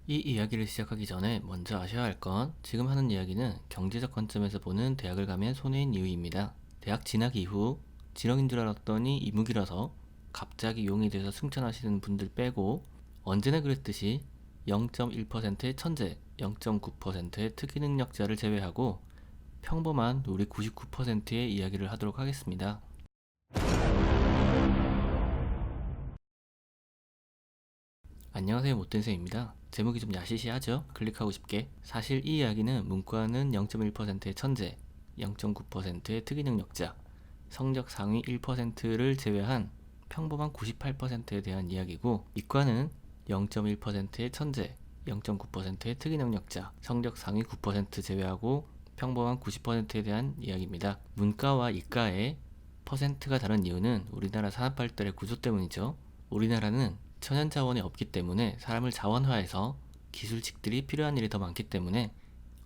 이 이야기를 시작하기 전에 먼저 아셔야 할 건 지금 하는 이야기는 경제적 관점에서 보는 대학을 가면 손해인 이유입니다. 대학 진학 이후 지렁인 줄 알았더니 이무기라서 갑자기 용이 돼서 승천하시는 분들 빼고 언제나 그랬듯이 0.1%의 천재, 0.9%의 특기 능력자를 제외하고 평범한 우리 99%의 이야기를 하도록 하겠습니다. 안녕하세요, 못된쌤입니다. 제목이 좀 야시시하죠? 클릭하고 싶게. 사실 이 이야기는 문과는 0.1%의 천재, 0.9%의 특이 능력자, 성적 상위 1%를 제외한 평범한 98%에 대한 이야기고, 이과는 0.1%의 천재, 0.9%의 특이 능력자, 성적 상위 9% 제외하고 평범한 90%에 대한 이야기입니다. 문과와 이과의 퍼센트가 다른 이유는 우리나라 산업 발달의 구조 때문이죠. 우리나라는 천연 자원이 없기 때문에 사람을 자원화해서 기술직들이 필요한 일이 더 많기 때문에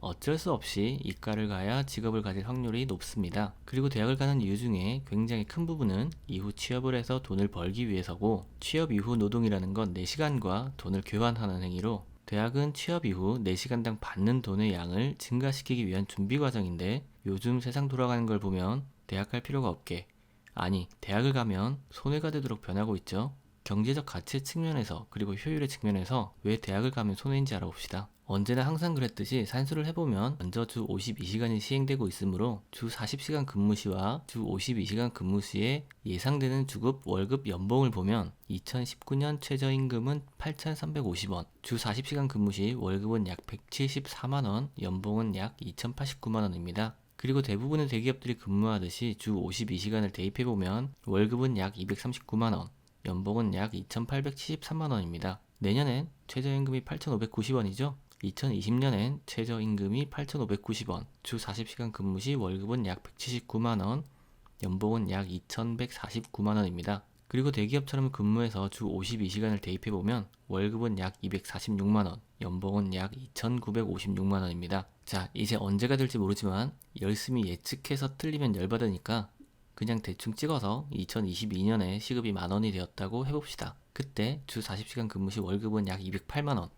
어쩔 수 없이 이과를 가야 직업을 가질 확률이 높습니다. 그리고 대학을 가는 이유 중에 굉장히 큰 부분은 이후 취업을 해서 돈을 벌기 위해서고, 취업 이후 노동이라는 건 4시간과 돈을 교환하는 행위로 대학은 취업 이후 4시간당 받는 돈의 양을 증가시키기 위한 준비 과정인데, 요즘 세상 돌아가는 걸 보면 대학 갈 필요가 없게, 아니 대학을 가면 손해가 되도록 변하고 있죠. 경제적 가치 측면에서 그리고 효율의 측면에서 왜 대학을 가면 손해인지 알아봅시다. 언제나 항상 그랬듯이 산수를 해보면 먼저 주 52시간이 시행되고 있으므로 주 40시간 근무 시와 주 52시간 근무 시에 예상되는 주급, 월급, 연봉을 보면 2019년 최저임금은 8,350원, 주 40시간 근무 시 월급은 약 174만원, 연봉은 약 2,089만원입니다. 그리고 대부분의 대기업들이 근무하듯이 주 52시간을 대입해보면 월급은 약 239만원, 연봉은 약 2,873만원입니다. 내년엔 최저임금이 8,590원이죠? 2020년엔 최저임금이 8,590원, 주 40시간 근무 시 월급은 약 179만원, 연봉은 약 2,149만원입니다. 그리고 대기업처럼 근무해서 주 52시간을 대입해보면 월급은 약 246만원, 연봉은 약 2,956만원입니다. 자, 이제 언제가 될지 모르지만 열심히 예측해서 틀리면 열받으니까 그냥 대충 찍어서 2022년에 시급이 만원이 되었다고 해봅시다. 그때 주 40시간 근무 시 월급은 약 208만원,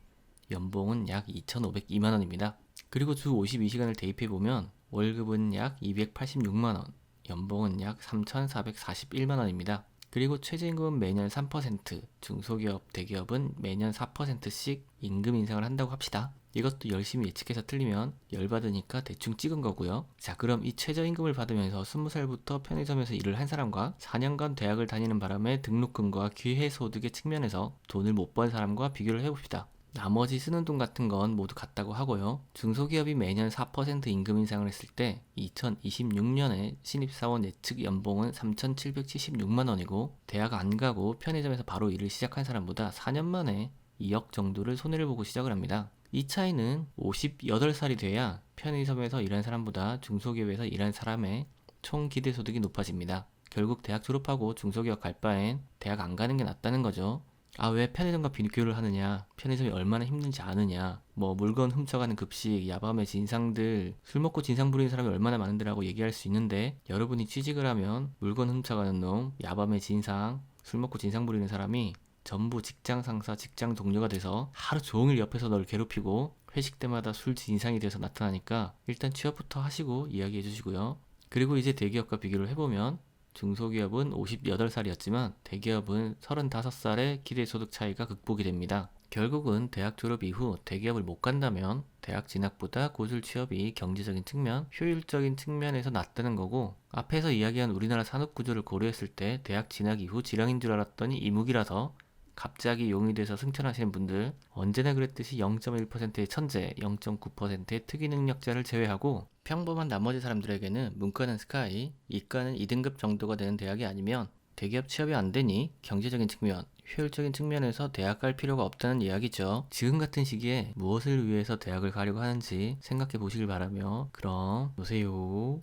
연봉은 약 2,502만원입니다. 그리고 주 52시간을 대입해보면 월급은 약 286만원, 연봉은 약 3,441만원입니다. 그리고 최저임금은 매년 3%, 중소기업, 대기업은 매년 4%씩 임금 인상을 한다고 합시다. 이것도 열심히 예측해서 틀리면 열받으니까 대충 찍은 거고요. 자, 그럼 이 최저임금을 받으면서 20살부터 편의점에서 일을 한 사람과 4년간 대학을 다니는 바람에 등록금과 기회소득의 측면에서 돈을 못 번 사람과 비교를 해봅시다. 나머지 쓰는 돈 같은 건 모두 같다고 하고요. 중소기업이 매년 4% 임금 인상을 했을 때 2026년에 신입사원 예측 연봉은 3,776만 원이고, 대학 안 가고 편의점에서 바로 일을 시작한 사람보다 4년 만에 2억 정도를 손해를 보고 시작을 합니다. 이 차이는 58살이 돼야 편의점에서 일한 사람보다 중소기업에서 일한 사람의 총 기대소득이 높아집니다. 결국 대학 졸업하고 중소기업 갈 바엔 대학 안 가는 게 낫다는 거죠. 아, 왜 편의점과 비교를 하느냐, 편의점이 얼마나 힘든지 아느냐, 뭐 물건 훔쳐가는 급식, 야밤의 진상들, 술 먹고 진상 부리는 사람이 얼마나 많은데라고 얘기할 수 있는데, 여러분이 취직을 하면 물건 훔쳐가는 놈, 야밤의 진상, 술 먹고 진상 부리는 사람이 전부 직장 상사, 직장 동료가 돼서 하루 종일 옆에서 널 괴롭히고 회식 때마다 술 진상이 돼서 나타나니까 일단 취업부터 하시고 이야기해 주시고요. 그리고 이제 대기업과 비교를 해보면 중소기업은 58살이었지만 대기업은 35살의 기대소득 차이가 극복이 됩니다. 결국은 대학 졸업 이후 대기업을 못 간다면 대학 진학보다 고졸 취업이 경제적인 측면, 효율적인 측면에서 낫다는 거고, 앞에서 이야기한 우리나라 산업 구조를 고려했을 때 대학 진학 이후 지렁인 줄 알았더니 이무기라서 갑자기 용이 돼서 승천하시는 분들, 언제나 그랬듯이 0.1%의 천재, 0.9%의 특이 능력자를 제외하고 평범한 나머지 사람들에게는 문과는 스카이, 이과는 2등급 정도가 되는 대학이 아니면 대기업 취업이 안 되니 경제적인 측면, 효율적인 측면에서 대학 갈 필요가 없다는 이야기죠. 지금 같은 시기에 무엇을 위해서 대학을 가려고 하는지 생각해 보시길 바라며, 그럼 보세요.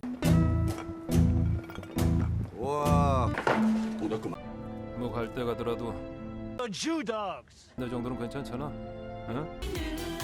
와, 동작구만. 뭐 갈 때 가더라도 내 정도는 괜찮잖아. 응?